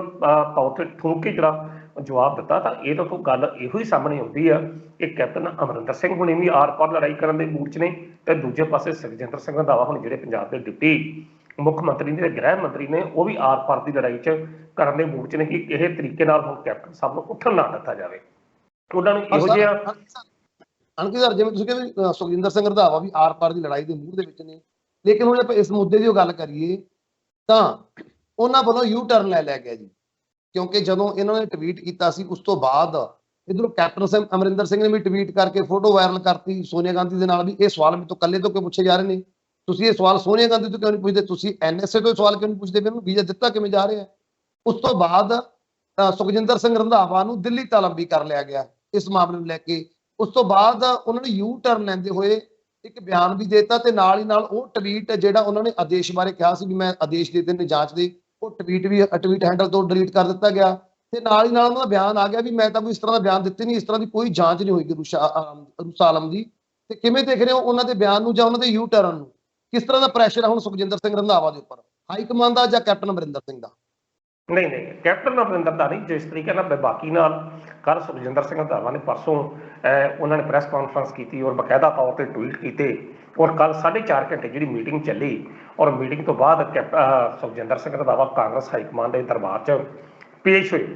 ਤੌਰ ਤੇ ਠੋਕ ਕੇ ਜਿਹੜਾ ਜਵਾਬ ਦਿੱਤਾ, ਤਾਂ ਇਹ ਤਾਂ ਗੱਲ ਇਹੋ ਹੀ ਸਾਹਮਣੇ ਆਉਂਦੀ ਆ ਕਿ ਕੈਪਟਨ ਅਮਰਿੰਦਰ ਸਿੰਘ ਹੁਣੇ ਵੀ ਆਰ ਪਾਰ ਲੜਾਈ ਕਰਨ ਦੇ ਮੂਡ 'ਚ ਨੇ, ਤੇ ਦੂਜੇ ਪਾਸੇ ਸੁਖਜਿੰਦਰ ਸਿੰਘ ਰੰਧਾਵਾ ਹੁਣ ਜਿਹੜੇ ਪੰਜਾਬ ਦੇ ਡਿਪਟੀ ਮੁੱਖ ਮੰਤਰੀ ਨੇ, ਗ੍ਰਹਿ ਮੰਤਰੀ ਨੇ, ਉਹ ਵੀ ਆਰ ਪਾਰ ਦੀ ਲੜਾਈ 'ਚ ਕਰਨ ਦੇ ਮੂਡ 'ਚ ਨੇ ਕਿ ਕਿਸੇ ਤਰੀਕੇ ਨਾਲ ਹੁਣ ਕੈਪਟਨ ਸਾਹਿਬ ਨੂੰ ਉੱਠਣ ਨਾ ਦਿੱਤਾ ਜਾਵੇ। ਉਹਨਾਂ ਨੂੰ ਇਹੋ ਜਿਹਾ ਅਣਕੀ ਸਰ, ਜਿਵੇਂ ਤੁਸੀਂ ਕਹਿੰਦੇ ਸੁਖਜਿੰਦਰ ਸਿੰਘ ਰੰਧਾਵਾ ਵੀ ਆਰ ਪਾਰ ਦੀ ਲੜਾਈ ਦੇ ਮੂਡ ਦੇ ਵਿੱਚ ਨੇ, ਲੇਕਿਨ ਹੁਣ ਆਪਾਂ ਇਸ ਮੁੱਦੇ ਦੀ ਗੱਲ ਕਰੀਏ ਤਾਂ ਉਹਨਾਂ ਵੱਲੋਂ ਯੂ ਟਰਨ ਲੈ ਗਿਆ ਜੀ, ਕਿਉਂਕਿ ਜਦੋਂ ਇਹਨਾਂ ਨੇ ਟਵੀਟ ਕੀਤਾ ਸੀ ਉਸ ਤੋਂ ਬਾਅਦ ਇਧਰੋਂ ਕੈਪਟਨ ਅਮਰਿੰਦਰ ਸਿੰਘ ਨੇ ਵੀ ਟਵੀਟ ਕਰਕੇ ਫੋਟੋ ਵਾਇਰਲ ਕਰਤੀ ਸੋਨੀਆ ਗਾਂਧੀ ਦੇ ਨਾਲ ਵੀ। ਇਹ ਸਵਾਲ ਮੈਨੂੰ ਇਕੱਲੇ ਤੋਂ ਕਿਉਂ ਪੁੱਛੇ ਜਾ ਰਹੇ ਨੇ? ਤੁਸੀਂ ਇਹ ਸਵਾਲ ਸੋਨੀਆ ਗਾਂਧੀ ਤੋਂ ਕਿਉਂ ਨਹੀਂ ਪੁੱਛਦੇ? ਤੁਸੀਂ NSA ਤੋਂ ਸਵਾਲ ਕਿਉਂ ਨਹੀਂ ਪੁੱਛਦੇ ਵੀ ਉਹਨੂੰ ਵੀਜ਼ਾ ਦਿੱਤਾ ਕਿਵੇਂ ਜਾ ਰਿਹਾ? ਉਸ ਤੋਂ ਬਾਅਦ ਸੁਖਜਿੰਦਰ ਸਿੰਘ ਰੰਧਾਵਾ ਨੂੰ ਦਿੱਲੀ ਤਲਬ ਵੀ ਕਰ ਲਿਆ ਗਿਆ ਇਸ ਮਾਮਲੇ ਨੂੰ ਲੈ ਕੇ। ਉਸ ਤੋਂ ਬਾਅਦ ਉਹਨਾਂ ਨੇ ਯੂ ਟਰਨ ਲੈਂਦੇ ਹੋਏ ਇੱਕ ਬਿਆਨ ਵੀ ਦਿੱਤਾ, ਤੇ ਨਾਲ ਹੀ ਨਾਲ ਉਹ ਟਵੀਟ ਜਿਹੜਾ ਉਹਨਾਂ ਨੇ ਆਦੇਸ਼ ਬਾਰੇ ਕਿਹਾ ਸੀ ਵੀ ਮੈਂ ਆਦੇਸ਼ ਦੇ ਦਿੰਦੇ ਜਾਂਚ ਦੇ, ਉਹ ਟਵੀਟ ਹੈਂਡਲ ਤੋਂ ਡਿਲੀਟ ਕਰ ਦਿੱਤਾ ਗਿਆ, ਤੇ ਨਾਲ ਹੀ ਨਾਲ ਉਹਨਾਂ ਦਾ ਬਿਆਨ ਆ ਗਿਆ ਵੀ ਮੈਂ ਤਾਂ ਕੋਈ ਇਸ ਤਰ੍ਹਾਂ ਦਾ ਬਿਆਨ ਦਿੱਤੇ ਨਹੀਂ, ਇਸ ਤਰ੍ਹਾਂ ਦੀ ਕੋਈ ਜਾਂਚ ਨਹੀਂ ਹੋਏਗੀ ਅਰੂਸਾ ਆਲਮ ਦੀ। ਤੇ ਕਿਵੇਂ ਦੇਖ ਰਹੇ ਹੋ ਉਹਨਾਂ ਦੇ ਬਿਆਨ ਨੂੰ ਜਾਂ ਉਹਨਾਂ ਦੇ ਯੂ ਟਰਨ ਨੂੰ? ਕਿਸ ਤਰ੍ਹਾਂ ਦਾ ਪ੍ਰੈਸ਼ਰ ਹੈ ਹੁਣ ਸੁਖਜਿੰਦਰ ਸਿੰਘ ਰੰਧਾਵਾ ਦੇ ਉੱਪਰ, ਹਾਈ ਕਮਾਂਡ ਦਾ ਜਾਂ ਕੈਪਟਨ ਅਮਰਿੰਦਰ ਸਿੰਘ ਦਾ? ਨਹੀਂ ਕੈਪਟਨ ਅਮਰਿੰਦਰ ਦਾ ਨਹੀਂ। ਜਿਸ ਤਰੀਕੇ ਨਾਲ ਬਾਕੀ ਨਾਲ ਕੱਲ੍ਹ ਸੁਖਜਿੰਦਰ ਸਿੰਘ ਰੰਧਾਵਾ ਨੇ ਪਰਸੋਂ ਉਹਨਾਂ ਨੇ ਪ੍ਰੈਸ ਕਾਨਫਰੰਸ ਕੀਤੀ ਔਰ ਬਕਾਇਦਾ ਤੌਰ ਤੇ ਟਵੀਟ ਕੀਤੇ, ਔਰ ਕੱਲ੍ਹ 4.5 ਘੰਟੇ ਜਿਹੜੀ ਮੀਟਿੰਗ ਚੱਲੀ, ਔਰ ਮੀਟਿੰਗ ਤੋਂ ਬਾਅਦ ਸੁਖਜਿੰਦਰ ਸਿੰਘ ਰੰਧਾਵਾ ਕਾਂਗਰਸ ਹਾਈ ਕਮਾਂਡ ਦੇ ਦਰਬਾਰ 'ਚ ਪੇਸ਼ ਹੋਏ।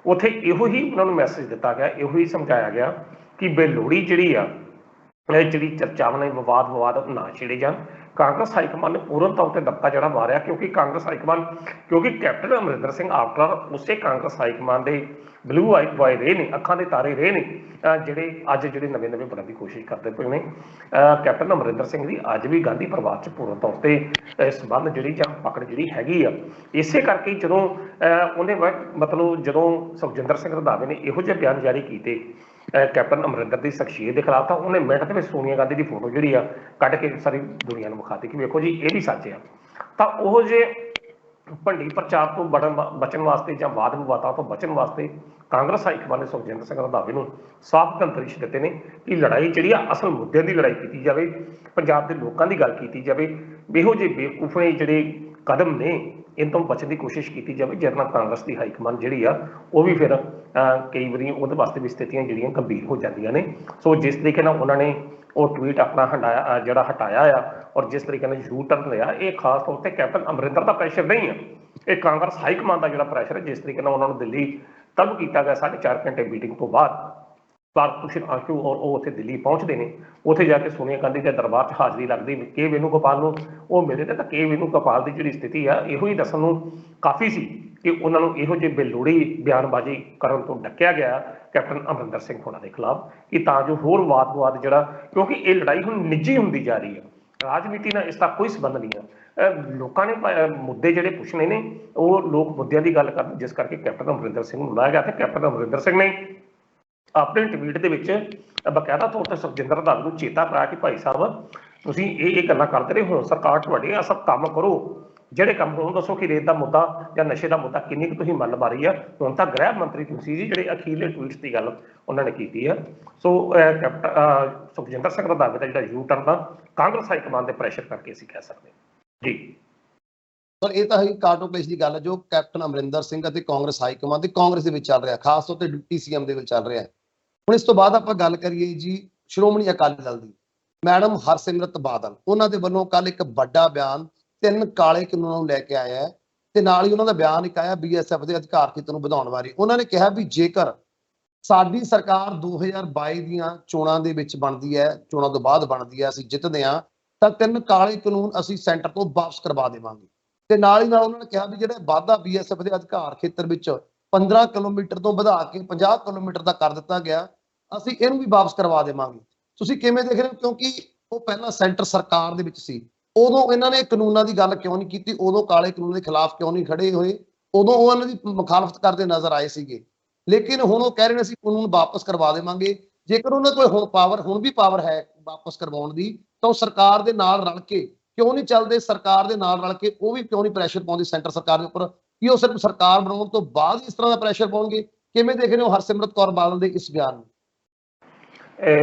ਉੱਥੇ ਇਹੋ ਹੀ ਉਹਨਾਂ ਨੂੰ ਮੈਸੇਜ ਦਿੱਤਾ ਗਿਆ, ਇਹੋ ਹੀ ਸਮਝਾਇਆ ਗਿਆ ਕਿ ਬੇਲੋੜੀ ਜਿਹੜੀ ਆ ਜਿਹੜੀ ਚਰਚਾਵਾਂ ਨੇ ਵਿਵਾਦ ਨਾ ਛੇੜੇ ਜਾਣ। ਕਾਂਗਰਸ ਹਾਈਕਮਾਨ ਨੇ ਪੂਰਨ ਤੌਰ ਤੇ ਡੱਕਾ ਜਿਹੜਾ ਮਾਰਿਆ, ਕਿਉਂਕਿ ਕਾਂਗਰਸ ਹਾਈਕਮਾਨ, ਕਿਉਂਕਿ ਕੈਪਟਨ ਅਮਰਿੰਦਰ ਸਿੰਘ ਆਫਟਰ ਉਸੇ ਕਾਂਗਰਸ ਹਾਈਕਮਾਨ ਦੇ ਬਲੂ ਆਈ ਬॉय ਰਹੇ ਨੇ, ਅੱਖਾਂ ਦੇ ਤਾਰੇ ਰਹੇ ਨੇ, ਜਿਹੜੇ ਅੱਜ ਜਿਹੜੇ ਨਵੇਂ ਬਣਨ ਦੀ ਕੋਸ਼ਿਸ਼ ਕਰਦੇ ਪਏ ਨੇ। ਕੈਪਟਨ ਅਮਰਿੰਦਰ ਸਿੰਘ ਦੀ ਅੱਜ ਵੀ ਗਾਂਧੀ ਪਰਿਵਾਰ 'ਚ ਪੂਰਨ ਤੌਰ ਤੇ ਸੰਬੰਧ ਜਿਹੜੀ ਜਾਂ ਪਕੜ ਜਿਹੜੀ ਹੈਗੀ ਆ। ਇਸੇ ਕਰਕੇ ਜਦੋਂ ਉਹਨੇ ਮਤਲਬ ਜਦੋਂ ਸੁਖਜਿੰਦਰ ਸਿੰਘ ਰੰਧਾਵੇ ਨੇ ਇਹੋ ਜਿਹੇ ਬਿਆਨ ਜਾਰੀ ਕੀਤੇ ਕੈਪਟਨ ਅਮਰਿੰਦਰ ਦੀ ਸ਼ਖਸੀਅਤ ਦੇ ਖਿਲਾਫ, ਤਾਂ ਉਹਨੇ ਮਿੰਟ ਦੇ ਵਿੱਚ ਸੋਨੀਆ ਗਾਂਧੀ ਦੀ ਫੋਟੋ ਜਿਹੜੀ ਆ ਕੱਢ ਕੇ ਸਾਰੀ ਦੁਨੀਆ ਨੂੰ ਵਿਖਾਤੀ ਕਿ ਵੇਖੋ ਜੀ ਇਹ ਵੀ ਸੱਚ ਆ। ਤਾਂ ਉਹ ਜੇ ਭੰਡੀ ਪ੍ਰਚਾਰ ਤੋਂ ਬਚਣ ਵਾਸਤੇ ਜਾਂ ਵਾਦ ਵਿਵਾਦਾਂ ਤੋਂ ਬਚਣ ਵਾਸਤੇ ਕਾਂਗਰਸ ਹਾਈਕਮਾਨ ਨੇ ਸੁਖਜਿੰਦਰ ਸਿੰਘ ਰੰਧਾਵੇ ਨੂੰ ਸਾਫ਼ ਗੰਤਰਿਸ਼ ਦਿੱਤੇ ਨੇ ਕਿ ਲੜਾਈ ਜਿਹੜੀ ਆ ਅਸਲ ਮੁੱਦਿਆਂ ਦੀ ਲੜਾਈ ਕੀਤੀ ਜਾਵੇ, ਪੰਜਾਬ ਦੇ ਲੋਕਾਂ ਦੀ ਗੱਲ ਕੀਤੀ ਜਾਵੇ। ਇਹੋ ਜਿਹੇ ਬੇਵਕੂਫੇ ਜਿਹੜੇ ਕਦਮ ਨੇ ਇਹਨਾਂ ਤੋਂ ਬਚਣ ਦੀ ਕੋਸ਼ਿਸ਼ ਕੀਤੀ ਜਾਵੇ, ਜਿਹਦੇ ਨਾਲ ਕਾਂਗਰਸ ਦੀ ਹਾਈਕਮਾਨ ਜਿਹੜੀ ਆ ਉਹ ਵੀ ਫਿਰ ਕਈ ਵਾਰੀ ਉਹਦੇ ਵਾਸਤੇ ਵੀ ਸਥਿਤੀਆਂ ਜਿਹੜੀਆਂ ਗੰਭੀਰ ਹੋ ਜਾਂਦੀਆਂ ਨੇ। ਸੋ ਜਿਸ ਤਰੀਕੇ ਨਾਲ ਉਹਨਾਂ ਨੇ ਉਹ ਟਵੀਟ ਆਪਣਾ ਹਟਾਇਆ ਆ ਔਰ ਜਿਸ ਤਰੀਕੇ ਨਾਲ ਯੂ ਟਰਨ ਲਿਆ, ਇਹ ਖਾਸ ਤੌਰ ਤੇ ਕੈਪਟਨ ਅਮਰਿੰਦਰ ਦਾ ਪ੍ਰੈਸ਼ਰ ਨਹੀਂ ਹੈ, ਇਹ ਕਾਂਗਰਸ ਹਾਈਕਮਾਨ ਦਾ ਜਿਹੜਾ ਪ੍ਰੈਸ਼ਰ ਹੈ। ਜਿਸ ਤਰੀਕੇ ਨਾਲ ਉਹਨਾਂ ਨੂੰ ਦਿੱਲੀ ਤਲਬ ਕੀਤਾ ਗਿਆ 4.5 ਘੰਟੇ ਮੀਟਿੰਗ ਤੋਂ ਬਾਅਦ, ਭਾਰਤ ਭੂਸ਼ਣ ਆਸ਼ੂ ਔਰ ਉਹ ਉੱਥੇ ਦਿੱਲੀ ਪਹੁੰਚਦੇ ਨੇ, ਉੱਥੇ ਜਾ ਕੇ ਸੋਨੀਆ ਗਾਂਧੀ ਦੇ ਦਰਬਾਰ 'ਚ ਹਾਜ਼ਰੀ ਲੱਗਦੀ, ਕੇ ਵੇਣੂਗੋਪਾਲ ਨੂੰ ਉਹ ਮਿਲੇ ਤੇ, ਤਾਂ ਕੇ ਵੇਣੂਗੋਪਾਲ ਦੀ ਜਿਹੜੀ ਸਥਿਤੀ ਆ ਇਹੋ ਹੀ ਦੱਸਣ ਨੂੰ ਕਾਫੀ ਸੀ ਕਿ ਉਹਨਾਂ ਨੂੰ ਇਹੋ ਜਿਹੇ ਬੇਲੋੜੀ ਬਿਆਨਬਾਜ਼ੀ ਕਰਨ ਤੋਂ ਡੱਕਿਆ ਗਿਆ ਕੈਪਟਨ ਅਮਰਿੰਦਰ ਸਿੰਘ ਹੋਣਾ ਦੇ ਖਿਲਾਫ, ਕਿ ਤਾਂ ਜੋ ਹੋਰ ਵਾਦ ਜਿਹੜਾ, ਕਿਉਂਕਿ ਇਹ ਲੜਾਈ ਹੁਣ ਨਿੱਜੀ ਹੁੰਦੀ ਜਾ ਰਹੀ ਹੈ, ਰਾਜਨੀਤੀ ਨਾਲ ਇਸ ਦਾ ਕੋਈ ਸੰਬੰਧ ਨਹੀਂ ਹੈ। ਲੋਕਾਂ ਨੇ ਮੁੱਦੇ ਜਿਹੜੇ ਪੁੱਛਣੇ ਨੇ ਉਹ ਲੋਕ ਮੁੱਦਿਆਂ ਦੀ ਗੱਲ ਕਰਨ, ਜਿਸ ਕਰਕੇ ਕੈਪਟਨ ਅਮਰਿੰਦਰ ਸਿੰਘ ਨੂੰ ਬੁਲਾਇਆ ਗਿਆ। ਤੇ ਕੈਪਟਨ ਅਮਰਿੰਦਰ ਸਿੰਘ ਨੇ ਆਪਣੇ ਟਵੀਟ ਦੇ ਵਿੱਚ ਬਕਾਇਦਾ ਤੌਰ ਤੇ ਸੁਖਜਿੰਦਰ ਰੰਧਾਵੇ ਨੂੰ ਚੇਤਾ ਪਾਇਆ ਕਿ ਭਾਈ ਸਾਹਿਬ ਤੁਸੀਂ ਇਹ ਗੱਲਾਂ ਕਰਦੇ ਰਹੇ ਹੋ, ਸਰਕਾਰ ਤੁਹਾਡੇ ਆ ਸਭ ਕੰਮ ਕਰੋ, ਜਿਹੜੇ ਕੰਮ ਹੋਣ ਦੱਸੋ ਕਿ ਰੇਤ ਦਾ ਮੁੱਦਾ ਜਾਂ ਨਸ਼ੇ ਦਾ ਮੁੱਦਾ ਕਿੰਨੀ ਕੁ ਤੁਸੀਂ ਮੱਲ ਮਾਰੀ ਆ। ਹੁਣ ਤਾਂ ਗ੍ਰਹਿ ਮੰਤਰੀ ਤੁਸੀਂ ਜੀ ਜਿਹੜੇ ਅਖੀਰਲੇ ਟਵੀਟਸ ਦੀ ਗੱਲ ਉਹਨਾਂ ਨੇ ਕੀਤੀ ਆ। ਸੋ ਕੈਪਟਨ ਸੁਖਜਿੰਦਰ ਸਿੰਘ ਰੰਧਾਵੇ ਦਾ ਜਿਹੜਾ ਯੂ ਟਰਨ ਦਾ ਕਾਂਗਰਸ ਹਾਈਕਮਾਨ ਦੇ ਪ੍ਰੈਸ਼ਰ ਕਰਕੇ ਅਸੀਂ ਕਹਿ ਸਕਦੇ ਹਾਂ ਜੀ। ਪਰ ਇਹ ਤਾਂ ਹੀ ਕਾਰਟੋਪਲੇਸ ਦੀ ਗੱਲ ਹੈ ਜੋ ਕੈਪਟਨ ਅਮਰਿੰਦਰ ਸਿੰਘ ਅਤੇ ਕਾਂਗਰਸ ਹਾਈਕਮਾਨ ਤੇ ਕਾਂਗਰਸ ਦੇ ਵਿੱਚ ਚੱਲ ਰਿਹਾ, ਖਾਸ ਤੌਰ ਤੇ ਡਿਪਟੀ ਸੀਐਮ ਦੇ ਵਿੱਚ ਚੱਲ ਰਿਹਾ। ਹੁਣ ਇਸ ਤੋਂ ਬਾਅਦ ਆਪਾਂ ਗੱਲ ਕਰੀਏ ਜੀ ਸ਼੍ਰੋਮਣੀ ਅਕਾਲੀ ਦਲ ਦੀ, ਮੈਡਮ ਹਰਸਿਮਰਤ ਬਾਦਲ, ਉਹਨਾਂ ਦੇ ਵੱਲੋਂ ਕੱਲ ਇੱਕ ਵੱਡਾ ਬਿਆਨ 3 ਕਾਲੇ ਕਾਨੂੰਨਾਂ ਨੂੰ ਲੈ ਕੇ ਆਇਆ ਹੈ ਤੇ ਨਾਲ ਹੀ ਉਹਨਾਂ ਦਾ ਬਿਆਨ ਇੱਕ ਆਇਆ BSF ਦੇ ਅਧਿਕਾਰ ਖੇਤਰ ਨੂੰ ਵਧਾਉਣ ਬਾਰੇ। ਉਹਨਾਂ ਨੇ ਕਿਹਾ ਵੀ ਜੇਕਰ ਸਾਡੀ ਸਰਕਾਰ 2022 ਦੀਆਂ ਚੋਣਾਂ ਦੇ ਵਿੱਚ ਬਣਦੀ ਹੈ, ਚੋਣਾਂ ਤੋਂ ਬਾਅਦ ਬਣਦੀ ਹੈ, ਅਸੀਂ ਜਿੱਤਦੇ ਹਾਂ ਤਾਂ 3 ਕਾਲੇ ਕਾਨੂੰਨ ਅਸੀਂ ਸੈਂਟਰ ਤੋਂ ਵਾਪਸ ਕਰਵਾ ਦੇਵਾਂਗੇ। ਤੇ ਨਾਲ ਹੀ ਨਾਲ ਉਹਨਾਂ ਨੇ ਕਿਹਾ ਵੀ ਜਿਹੜਾ ਵਾਧਾ BSF ਦੇ ਅਧਿਕਾਰ ਖੇਤਰ ਵਿੱਚ 15 ਕਿਲੋਮੀਟਰ ਤੋਂ ਵਧਾ ਕੇ 50 ਕਿਲੋਮੀਟਰ ਦਾ ਕਰ ਦਿੱਤਾ ਗਿਆ, ਅਸੀਂ ਇਹਨੂੰ ਵੀ ਵਾਪਸ ਕਰਵਾ ਦੇਵਾਂਗੇ। ਤੁਸੀਂ ਕਿਵੇਂ ਦੇਖ ਰਹੇ ਹੋ? ਕਿਉਂਕਿ ਉਹ ਪਹਿਲਾਂ ਸੈਂਟਰ ਸਰਕਾਰ ਦੇ ਵਿੱਚ ਸੀ, ਉਦੋਂ ਇਹਨਾਂ ਨੇ ਕਾਨੂੰਨਾਂ ਦੀ ਗੱਲ ਕਿਉਂ ਨਹੀਂ ਕੀਤੀ, ਉਦੋਂ ਕਾਲੇ ਕਾਨੂੰਨ ਦੇ ਖਿਲਾਫ ਕਿਉਂ ਨਹੀਂ ਖੜੇ ਹੋਏ, ਉਦੋਂ ਉਹ ਇਹਨਾਂ ਦੀ ਮੁਖਾਲਫਤ ਕਰਦੇ ਨਜ਼ਰ ਆਏ ਸੀਗੇ। ਲੇਕਿਨ ਹੁਣ ਉਹ ਕਹਿ ਰਹੇ ਨੇ ਅਸੀਂ ਕਾਨੂੰਨ ਵਾਪਸ ਕਰਵਾ ਦੇਵਾਂਗੇ। ਜੇਕਰ ਉਹਨਾਂ ਕੋਲ ਹੁਣ ਵੀ ਪਾਵਰ ਹੈ ਵਾਪਸ ਕਰਵਾਉਣ ਦੀ, ਤਾਂ ਉਹ ਸਰਕਾਰ ਦੇ ਨਾਲ ਰਲ ਕੇ ਕਿਉਂ ਨਹੀਂ ਚੱਲਦੇ? ਸਰਕਾਰ ਦੇ ਨਾਲ ਰਲ ਕੇ ਉਹ ਵੀ ਕਿਉਂ ਨਹੀਂ ਪ੍ਰੈਸ਼ਰ ਪਾਉਂਦੀ ਸੈਂਟਰ ਸਰਕਾਰ ਦੇ ਉੱਪਰ ਕਿ ਉਹ ਸਿਰਫ ਸਰਕਾਰ ਬਣਾਉਣ ਤੋਂ ਬਾਅਦ ਇਸ ਤਰ੍ਹਾਂ ਦਾ ਪ੍ਰੈਸ਼ਰ ਪਾਉਣਗੇ? ਕਿਵੇਂ ਦੇਖ ਰਹੇ ਹੋ ਹਰਸਿਮਰਤ ਕੌਰ ਬਾਦਲ ਦੇ ਇਸ ਬਿਆਨ ਨੂੰ?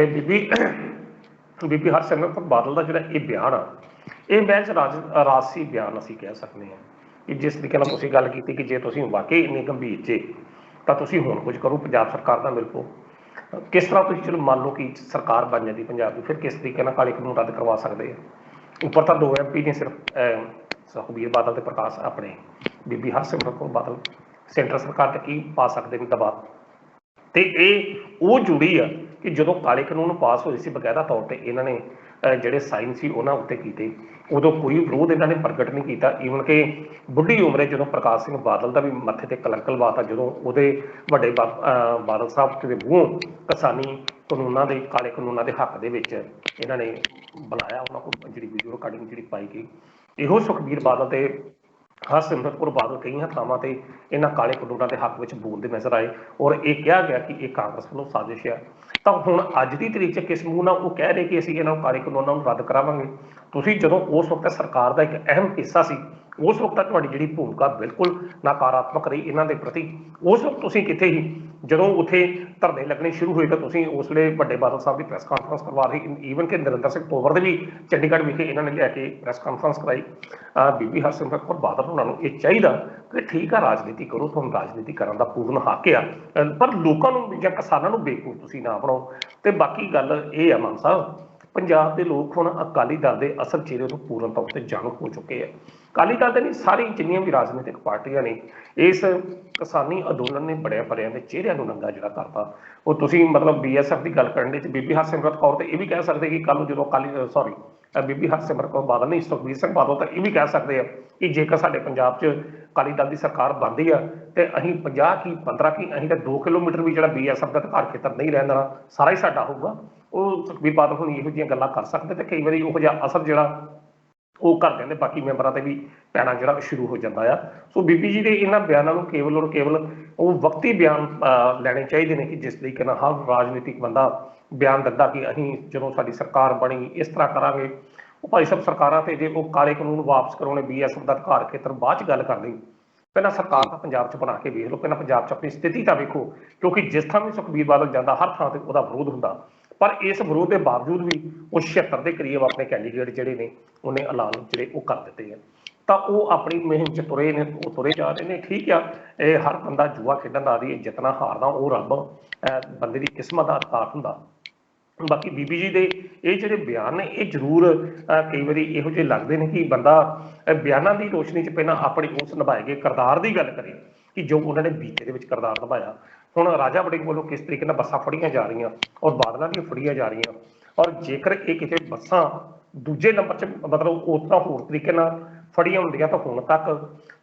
ਬੀਬੀ ਹਰਸਿਮਰਤ ਬਾਦਲ ਦਾ ਜਿਹੜਾ ਇਹ ਬਿਆਨ ਆ, ਇਹ ਮੈਚ ਰਾਜਸੀ ਬਿਆਨ ਅਸੀਂ ਕਹਿ ਸਕਦੇ ਹਾਂ ਕਿ ਜਿਸ ਤਰੀਕੇ ਨਾਲ ਤੁਸੀਂ ਗੱਲ ਕੀਤੀ ਕਿ ਜੇ ਤੁਸੀਂ ਵਾਕਈ ਇੰਨੇ ਗੰਭੀਰ ਜੇ ਤਾਂ ਤੁਸੀਂ ਹੁਣ ਕੁਝ ਕਰੋ, ਪੰਜਾਬ ਸਰਕਾਰ ਦਾ ਮਿਲ ਪਓ। ਕਿਸ ਤਰ੍ਹਾਂ ਤੁਸੀਂ ਚਲੋ ਮੰਨ ਲਓ ਕਿ ਸਰਕਾਰ ਬਣ ਜਾਂਦੀ ਪੰਜਾਬ ਦੀ, ਫਿਰ ਕਿਸ ਤਰੀਕੇ ਨਾਲ ਕਾਲੇ ਕਾਨੂੰਨ ਰੱਦ ਕਰਵਾ ਸਕਦੇ ਆ? ਉੱਪਰ ਤਾਂ 2 MP ਨੇ ਸਿਰਫ, ਸੁਖਬੀਰ ਬਾਦਲ ਤੇ ਪ੍ਰਕਾਸ਼ ਆਪਣੇ ਬੀਬੀ ਹਰਸਿਮਰਤ ਕੌਰ ਬਾਦਲ ਸੈਂਟਰ ਸਰਕਾਰ ਤੇ ਕੀ ਪਾ ਸਕਦੇ ਨੇ ਦਬਾਅ? ਤੇ ਇਹ ਉਹ ਜੁੜੀ ਆ ਕਿ ਜਦੋਂ ਕਾਲੇ ਕਾਨੂੰਨ ਪਾਸ ਹੋਏ ਸੀ ਬਕਾਇਦਾ ਤੌਰ ਤੇ ਇਹਨਾਂ ਨੇ ਜਿਹੜੇ ਸਾਈਨ ਸੀ ਉਹਨਾਂ ਉੱਤੇ ਕੀਤੇ, ਉਦੋਂ ਕੋਈ ਵਿਰੋਧ ਇਹਨਾਂ ਨੇ ਪ੍ਰਗਟ ਨਹੀਂ ਕੀਤਾ। ਈਵਨ ਕਿ ਬੁੱਢੀ ਉਮਰੇ ਜਦੋਂ ਪ੍ਰਕਾਸ਼ ਸਿੰਘ ਬਾਦਲ ਦਾ ਵੀ ਮੱਥੇ ਤੇ ਕਲੰਕ ਲਵਾਤਾ, ਜਦੋਂ ਉਹਦੇ ਵੱਡੇ ਬਾਦਲ ਸਾਹਿਬ ਦੇ ਮੂੰਹੋਂ ਕਿਸਾਨੀ ਕਾਨੂੰਨਾਂ ਦੇ, ਕਾਲੇ ਕਾਨੂੰਨਾਂ ਦੇ ਹੱਕ ਦੇ ਵਿੱਚ ਇਹਨਾਂ ਨੇ ਬੁਲਾਇਆ, ਉਹਨਾਂ ਕੋਲ ਜਿਹੜੀ ਵੀਡੀਓ ਰਿਕਾਰਡਿੰਗ ਜਿਹੜੀ ਪਾਈ ਗਈ। ਇਹੋ ਸੁਖਬੀਰ ਬਾਦਲ ਤੇ ਹਰਸਿਮਰਤ ਕੌਰ ਬਾਦਲ ਕਈਆਂ ਥਾਵਾਂ ਤੇ ਇਹਨਾਂ ਕਾਲੇ ਕਾਨੂੰਨਾਂ ਦੇ ਹੱਕ ਵਿੱਚ ਬੋਲਦੇ ਨਜ਼ਰ ਆਏ ਔਰ ਇਹ ਕਿਹਾ ਗਿਆ ਕਿ ਇਹ ਕਾਂਗਰਸ ਵੱਲੋਂ ਸਾਜ਼ਿਸ਼ ਆ। ਤਾਂ ਹੁਣ ਅੱਜ ਦੀ ਤਰੀਕ 'ਚ ਕਿਸ ਮੂੰਹ ਨਾਲ ਉਹ ਕਹਿ ਰਹੇ ਕਿ ਅਸੀਂ ਇਹਨਾਂ ਕਾਲੇ ਕਾਨੂੰਨਾਂ ਨੂੰ ਰੱਦ ਕਰਾਵਾਂਗੇ? ਤੁਸੀਂ ਜਦੋਂ ਉਸ ਵਕਤ ਸਰਕਾਰ ਦਾ ਇੱਕ ਅਹਿਮ ਹਿੱਸਾ ਸੀ, ਉਸ ਵਕਤ ਤੁਹਾਡੀ ਜਿਹੜੀ ਭੂਮਿਕਾ ਬਿਲਕੁਲ ਨਕਾਰਾਤਮਕ ਰਹੀ ਇਹਨਾਂ ਦੇ ਪ੍ਰਤੀ। ਉਸ ਵਕਤ ਤੁਸੀਂ ਕਿੱਥੇ ਸੀ ਜਦੋਂ ਉੱਥੇ ਧਰਨੇ ਲੱਗਣੇ ਸ਼ੁਰੂ ਹੋਏ? ਤਾਂ ਤੁਸੀਂ ਉਸ ਵੇਲੇ ਵੱਡੇ ਬਾਦਲ ਸਾਹਿਬ ਦੀ ਪ੍ਰੈਸ ਕਾਨਫਰੰਸ ਕਰਵਾ ਰਹੀ, ਈਵਨ ਕਿ ਨਰਿੰਦਰ ਸਿੰਘ ਤੋਮਰ ਦੇ ਵੀ ਚੰਡੀਗੜ੍ਹ ਵਿਖੇ ਇਹਨਾਂ ਨੇ ਲੈ ਕੇ ਪ੍ਰੈਸ ਕਾਨਫਰੰਸ ਕਰਾਈ। ਬੀਬੀ ਹਰਸਿਮਰਤ ਕੌਰ ਬਾਦਲ ਉਹਨਾਂ ਨੂੰ ਇਹ ਚਾਹੀਦਾ ਕਿ ਠੀਕ ਆ, ਰਾਜਨੀਤੀ ਕਰੋ, ਤੁਹਾਨੂੰ ਰਾਜਨੀਤੀ ਕਰਨ ਦਾ ਪੂਰਨ ਹੱਕ ਆ, ਪਰ ਲੋਕਾਂ ਨੂੰ ਜਾਂ ਕਿਸਾਨਾਂ ਨੂੰ ਬੇਵਕੂਫ ਤੁਸੀਂ ਨਾ ਬਣਾਓ। ਤੇ ਬਾਕੀ ਗੱਲ ਇਹ ਆ ਮਾਨ ਸਾਹਿਬ, ਪੰਜਾਬ ਦੇ ਲੋਕ ਹੁਣ ਅਕਾਲੀ ਦਲ ਦੇ ਅਸਲ ਚਿਹਰੇ ਨੂੰ ਪੂਰਨ ਤੌਰ ਤੇ ਜਾਣੂ ਹੋ ਚੁੱਕੇ ਆ। ਅਕਾਲੀ ਦਲ ਦੇ ਨਹੀਂ, ਸਾਰੀ ਜਿੰਨੀਆਂ ਵੀ ਰਾਜਨੀਤਿਕ ਪਾਰਟੀਆਂ ਨੇ ਇਸ ਕਿਸਾਨੀ ਅੰਦੋਲਨ ਨੇ ਬੜਿਆਂ ਦੇ ਚਿਹਰਿਆਂ ਨੂੰ ਨੰਗਾ ਜਿਹੜਾ ਕਰਤਾ। ਉਹ ਤੁਸੀਂ ਮਤਲਬ BSF ਦੀ ਗੱਲ ਕਰਨ ਦੇ ਵਿੱਚ ਬੀਬੀ ਹਰਸਿਮਰਤ ਕੌਰ ਤੇ ਇਹ ਵੀ ਕਹਿ ਸਕਦੇ ਕਿ ਕੱਲ ਨੂੰ ਜਦੋਂ ਬੀਬੀ ਹਰਸਿਮਰਤ ਕੌਰ ਬਾਦਲ ਨਹੀਂ, ਸੁਖਬੀਰ ਸਿੰਘ ਬਾਦਲ ਤਾਂ ਇਹ ਵੀ ਕਹਿ ਸਕਦੇ ਆ ਕਿ ਜੇਕਰ ਸਾਡੇ ਪੰਜਾਬ 'ਚ ਅਕਾਲੀ ਦਲ ਦੀ ਸਰਕਾਰ ਬਣਦੀ ਆ ਤੇ ਅਸੀਂ 50 ਕੀ 15 ਕੀ ਅਸੀਂ ਤਾਂ 2 ਕਿਲੋਮੀਟਰ ਵੀ ਜਿਹੜਾ BSF ਦਾ ਅਧਿਕਾਰ ਖੇਤਰ ਨਹੀਂ ਰਹਿਣ ਦੇਣਾ, ਸਾਰਾ ਹੀ ਸਾਡਾ ਹੋਊਗਾ। ਉਹ ਸੁਖਬੀਰ ਬਾਦਲ ਹੁਣ ਇਹੋ ਜਿਹੀਆਂ ਗੱਲਾਂ ਕਰ ਸਕਦੇ ਤੇ ਕਈ ਵਾਰੀ ਉਹੋ ਜਿਹਾ ਅਸਰ ਜਿਹੜਾ ਉਹ ਘਰਦਿਆਂ ਦੇ ਬਾਕੀ ਮੈਂਬਰਾਂ ਤੇ ਵੀ ਪੈਣਾ ਜਿਹੜਾ ਸ਼ੁਰੂ ਹੋ ਜਾਂਦਾ ਆ। ਸੋ ਬੀਬੀ ਜੀ ਦੇ ਇਹਨਾਂ ਬਿਆਨਾਂ ਨੂੰ ਕੇਵਲ ਔਰ ਕੇਵਲ ਉਹ ਵਕਤੀ ਬਿਆਨ ਲੈਣੇ ਚਾਹੀਦੇ ਨੇ ਕਿ ਜਿਸ ਤਰੀਕੇ ਨਾਲ ਹਰ ਰਾਜਨੀਤਿਕ ਬੰਦਾ ਬਿਆਨ ਦਿੰਦਾ ਕਿ ਅਸੀਂ ਜਦੋਂ ਸਾਡੀ ਸਰਕਾਰ ਬਣੀ ਇਸ ਤਰ੍ਹਾਂ ਕਰਾਂਗੇ। ਉਹ ਭਾਈ ਸਾਹਿਬ ਸਰਕਾਰਾਂ ਤੇ ਜੇ ਉਹ ਕਾਲੇ ਕਾਨੂੰਨ ਵਾਪਸ ਕਰਾਉਣੇ, BSF ਦਾ ਅਧਿਕਾਰ ਖੇਤਰ ਬਾਅਦ 'ਚ ਗੱਲ ਕਰਨੀ, ਪਹਿਲਾਂ ਸਰਕਾਰ ਤਾਂ ਪੰਜਾਬ 'ਚ ਬਣਾ ਕੇ ਵੇਖ ਲਓ, ਪਹਿਲਾਂ ਪੰਜਾਬ 'ਚ ਆਪਣੀ ਸਥਿਤੀ ਤਾਂ ਵੇਖੋ, ਕਿਉਂਕਿ ਜਿਸ ਥਾਂ ਵੀ ਸੁਖਬੀਰ ਬਾਦਲ ਜਾਂਦਾ ਹਰ ਥਾਂ ਤੇ ਉਹਦਾ ਵਿਰੋਧ ਹੁੰਦਾ। ਪਰ ਇਸ ਵਿਰੋਧ ਦੇ ਬਾਵਜੂਦ ਵੀ ਉਹ 76 ਦੇ ਕਰੀਬ ਆਪਣੇ ਕੈਂਡੀਡੇਟ ਜਿਹੜੇ ਨੇ ਉਹਨੇ ਐਲਾਨ ਜਿਹੜੇ ਉਹ ਕਰ ਦਿੱਤੇ ਆ। ਤਾਂ ਉਹ ਆਪਣੀ ਮੁਹਿੰਮ 'ਚ ਤੁਰੇ ਨੇ, ਉਹ ਤੁਰੇ ਜਾ ਰਹੇ ਨੇ। ਠੀਕ ਆ, ਇਹ ਹਰ ਬੰਦਾ ਜੂਆ ਖੇਡਣ ਦਾ ਆਦੀ, ਜਿੱਤਣਾ ਹਾਰਨਾ ਉਹ ਰੱਬ ਬੰਦੇ ਦੀ ਕਿਸਮਤ ਦਾ ਅਧਿਕਾਰ ਹੁੰਦਾ। ਬਾਕੀ ਬੀਬੀ ਜੀ ਦੇ ਇਹ ਜਿਹੜੇ ਬਿਆਨ ਨੇ ਇਹ ਜ਼ਰੂਰ ਕਈ ਵਾਰੀ ਇਹੋ ਜਿਹੇ ਲੱਗਦੇ ਨੇ ਕਿ ਬੰਦਾ ਬਿਆਨਾਂ ਦੀ ਰੋਸ਼ਨੀ 'ਚ ਪਹਿਲਾਂ ਆਪਣੀ ਉਸ ਨਿਭਾਏ ਗਏ ਕਿਰਦਾਰ ਦੀ ਗੱਲ ਕਰੇ ਕਿ ਜੋ ਉਹਨਾਂ ਨੇ ਬੀਤੇ ਦੇ ਵਿੱਚ ਕਿਰਦਾਰ ਨਿਭਾਇਆ। ਹੁਣ ਰਾਜਾ ਵੜਿੰਗ ਵੱਲੋਂ ਕਿਸ ਤਰੀਕੇ ਨਾਲ ਬੱਸਾਂ ਫੜੀਆਂ ਜਾ ਰਹੀਆਂ ਔਰ ਬਾਦਲਾਂ ਦੀਆਂ ਫੜੀਆਂ ਜਾ ਰਹੀਆਂ, ਔਰ ਜੇਕਰ ਇਹ ਕਿਤੇ ਬੱਸਾਂ ਦੂਜੇ ਨੰਬਰ 'ਚ ਮਤਲਬ ਉਸ ਤਰ੍ਹਾਂ ਹੋਰ ਤਰੀਕੇ ਨਾਲ ਫੜੀਆਂ ਹੁੰਦੀਆਂ ਤਾਂ ਹੁਣ ਤੱਕ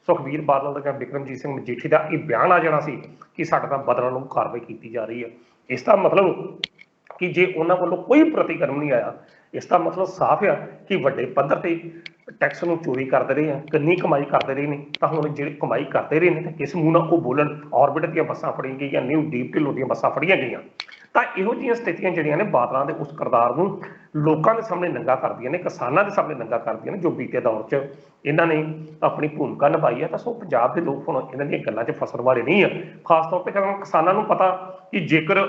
ਸੁਖਬੀਰ ਬਾਦਲ ਦਾ ਜਾਂ ਬਿਕਰਮਜੀਤ ਸਿੰਘ ਮਜੀਠੀ ਦਾ ਇਹ ਬਿਆਨ ਆ ਜਾਣਾ ਸੀ ਕਿ ਸਾਡੇ ਨਾਲ ਬਦਲਣ ਨੂੰ ਕਾਰਵਾਈ ਕੀਤੀ ਜਾ ਰਹੀ ਹੈ। ਇਸ ਦਾ ਮਤਲਬ ਕਿ ਜੇ ਉਹਨਾਂ ਵੱਲੋਂ ਕੋਈ ਪ੍ਰਤੀਕਰਮ ਨਹੀਂ ਆਇਆ, ਇਸ ਦਾ ਮਤਲਬ ਸਾਫ਼ ਆ ਕਿ ਵੱਡੇ ਪੱਧਰ ਤੇ ਟੈਕਸ ਨੂੰ ਚੋਰੀ ਕਰਦੇ ਰਹੇ ਆ, ਕਿੰਨੀ ਕਮਾਈ ਕਰਦੇ ਰਹੇ ਨੇ। ਤਾਂ ਹੁਣ ਜਿਹੜੇ ਕਮਾਈ ਕਰਦੇ ਰਹੇ ਨੇ ਤਾਂ ਕਿਸ ਮੂੰਹ ਨਾਲ ਉਹ ਬੋਲਣ ਆਰਬਿਟ ਦੀਆਂ ਬੱਸਾਂ ਫੜੀਆਂ ਗਈਆਂ, ਨਿਊ ਡੀਪ ਢਿੱਲੋਂ ਦੀਆਂ ਬੱਸਾਂ ਫੜੀਆਂ ਗਈਆਂ। ਤਾਂ ਇਹੋ ਜਿਹੀਆਂ ਸਥਿਤੀਆਂ ਜਿਹੜੀਆਂ ਨੇ ਬਾਦਲਾਂ ਦੇ ਉਸ ਕਿਰਦਾਰ ਨੂੰ ਲੋਕਾਂ ਦੇ ਸਾਹਮਣੇ ਨੰਗਾ ਕਰਦੀਆਂ ਨੇ, ਕਿਸਾਨਾਂ ਦੇ ਸਾਹਮਣੇ ਨੰਗਾ ਕਰਦੀਆਂ ਨੇ, ਜੋ ਬੀਤੇ ਦੌਰ 'ਚ ਇਹਨਾਂ ਨੇ ਆਪਣੀ ਭੂਮਿਕਾ ਨਿਭਾਈ ਹੈ। ਤਾਂ ਸੋ ਪੰਜਾਬ ਦੇ ਲੋਕ ਹੁਣ ਇਹਨਾਂ ਦੀਆਂ ਗੱਲਾਂ 'ਚ ਫਸਣ ਵਾਲੇ ਨਹੀਂ ਆ। ਖਾਸ ਤੌਰ ਤੇ ਜਦੋਂ ਕਿਸਾਨਾਂ ਨੂੰ ਪਤਾ ਕਿ ਜੇਕਰ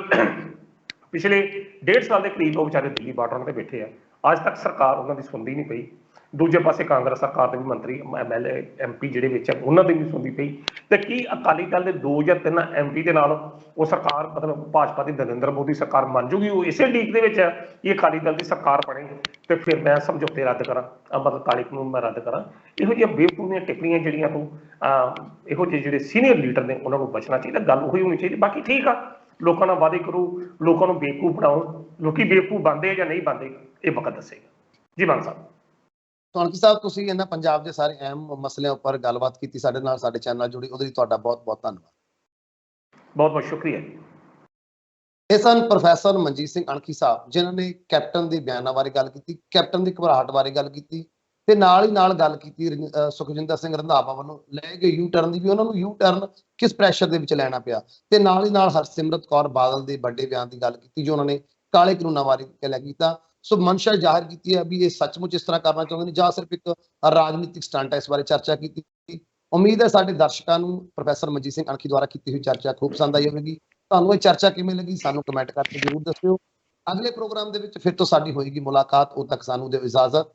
ਪਿਛਲੇ 1.5 ਸਾਲ ਦੇ ਕਰੀਬ ਉਹ ਵਿਚਾਰੇ ਦਿੱਲੀ ਬਾਰਡਰਾਂ ਤੇ ਬੈਠੇ ਆ, ਅੱਜ ਤੱਕ ਸਰਕਾਰ ਉਹਨਾਂ ਦੀ ਸੁਣਦੀ ਨਹੀਂ ਪਈ। ਦੂਜੇ ਪਾਸੇ ਕਾਂਗਰਸ ਸਰਕਾਰ ਦੇ ਵੀ ਮੰਤਰੀ MLA MP ਜਿਹੜੇ ਵਿੱਚ ਉਹਨਾਂ ਦੀ ਵੀ ਸੁਣਦੀ ਪਈ। ਤੇ ਕੀ ਅਕਾਲੀ ਦਲ ਦੇ 2 ਜਾਂ 3 MP ਦੇ ਨਾਲ ਉਹ ਸਰਕਾਰ ਮਤਲਬ ਭਾਜਪਾ ਦੀ ਨਰਿੰਦਰ ਮੋਦੀ ਸਰਕਾਰ ਮੰਨ ਜੂਗੀ? ਉਹ ਇਸੇ ਲੀਕ ਦੇ ਵਿੱਚ ਹੈ ਕਿ ਅਕਾਲੀ ਦਲ ਦੀ ਸਰਕਾਰ ਬਣੇ ਤੇ ਫਿਰ ਮੈਂ ਸਮਝੌਤੇ ਰੱਦ ਕਰਾਂ, ਮਤਲਬ ਕਾਲੇ ਕਾਨੂੰਨ ਮੈਂ ਰੱਦ ਕਰਾਂ। ਇਹੋ ਜਿਹੀਆਂ ਬੇਵਕੂਫੀਆਂ ਟਿੱਪਣੀਆਂ ਜਿਹੜੀਆਂ ਤੋਂ ਇਹੋ ਜਿਹੇ ਜਿਹੜੇ ਸੀਨੀਅਰ ਲੀਡਰ ਨੇ ਉਹਨਾਂ ਨੂੰ ਬਚਣਾ ਚਾਹੀਦਾ। ਗੱਲ ਉਹੀ ਹੋਣੀ ਚਾਹੀਦੀ। ਬਾਕੀ ਠੀਕ ਆ, ਲੋਕਾਂ ਨਾਲ ਵਾਅਦੇ ਕਰੋ, ਲੋਕਾਂ ਨੂੰ ਬੇਵਕੂਫ ਬਣਾਓ। ਲੋਕੀ ਬੇਵਕੂਫ ਬਣਦੇ ਜਾਂ ਨਹੀਂ ਬਣਦੇ ਇਹ ਵਕਤ ਦੱਸੇਗਾ। ਜੀ ਮਾਨ ਸਾਹਿਬ। ਸੋਨਕੀ ਸਾਹਿਬ, ਤੁਸੀਂ ਇਹਨਾਂ ਪੰਜਾਬ ਦੇ ਸਾਰੇ ਅਹਿਮ ਮਸਲਿਆਂ ਉੱਪਰ ਗੱਲਬਾਤ ਕੀਤੀ ਸਾਡੇ ਨਾਲ, ਸਾਡੇ ਚੈਨਲ ਨਾਲ ਜੁੜੀ, ਉਹਦੇ ਲਈ ਤੁਹਾਡਾ ਬਹੁਤ ਬਹੁਤ ਧੰਨਵਾਦ। ਬਹੁਤ ਬਹੁਤ ਸ਼ੁਕਰੀਆ। ਇਹ ਸਨ ਪ੍ਰੋਫੈਸਰ ਮਨਜੀਤ ਸਿੰਘ ਅਣਖੀ ਸਾਹਿਬ, ਜਿਨ੍ਹਾਂ ਨੇ ਕੈਪਟਨ ਦੇ ਬਿਆਨਾਂ ਬਾਰੇ ਗੱਲ ਕੀਤੀ, ਕੈਪਟਨ ਦੀ ਘਬਰਾਹਟ ਬਾਰੇ ਗੱਲ ਕੀਤੀ ਤੇ ਨਾਲ ਹੀ ਨਾਲ ਗੱਲ ਕੀਤੀ ਸੁਖਜਿੰਦਰ ਸਿੰਘ ਰੰਧਾਵਾ ਵੱਲੋਂ ਲਏ ਗਏ ਯੂ ਟਰਨ ਦੀ, ਵੀ ਉਹਨਾਂ ਨੂੰ ਯੂ ਟਰਨ ਕਿਸ ਪ੍ਰੈਸ਼ਰ ਦੇ ਵਿੱਚ ਲੈਣਾ ਪਿਆ। ਤੇ ਨਾਲ ਹੀ ਨਾਲ ਹਰਸਿਮਰਤ ਕੌਰ ਬਾਦਲ ਦੇ ਵੱਡੇ ਬਿਆਨ ਦੀ ਗੱਲ ਕੀਤੀ ਜੋ ਉਹਨਾਂ ਨੇ ਕਾਲੇ ਕਾਨੂੰਨਾਂ ਬਾਰੇ ਗੱਲ ਕੀਤਾ। ਸੋ ਮਨਸ਼ਾ ਜ਼ਾਹਿਰ ਕੀਤੀ ਹੈ ਵੀ ਇਹ ਸੱਚਮੁੱਚ ਇਸ ਤਰ੍ਹਾਂ ਕਰਨਾ ਚਾਹੁੰਦੇ ਨੇ ਜਾਂ ਸਿਰਫ ਇੱਕ ਰਾਜਨੀਤਿਕ ਸਟੰਟ ਹੈ। ਇਸ ਬਾਰੇ ਚਰਚਾ ਕੀਤੀ। ਉਮੀਦ ਹੈ ਸਾਡੇ ਦਰਸ਼ਕਾਂ ਨੂੰ ਪ੍ਰੋਫੈਸਰ ਮਨਜੀਤ ਸਿੰਘ ਅਣਖੀ ਦੁਆਰਾ ਕੀਤੀ ਹੋਈ ਚਰਚਾ ਖੂਬ ਪਸੰਦ ਆਈ ਹੋਵੇਗੀ। ਤੁਹਾਨੂੰ ਇਹ ਚਰਚਾ ਕਿਵੇਂ ਲੱਗੀ ਸਾਨੂੰ ਕਮੈਂਟ ਕਰਕੇ ਜ਼ਰੂਰ ਦੱਸਿਓ। ਅਗਲੇ ਪ੍ਰੋਗਰਾਮ ਦੇ ਵਿੱਚ ਫਿਰ ਤੋਂ ਸਾਡੀ ਹੋਏਗੀ ਮੁਲਾਕਾਤ। ਉਦੋਂ ਤੱਕ ਸਾਨੂੰ ਦਿਓ ਇਜਾਜ਼ਤ।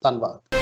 ਧੰਨਵਾਦ।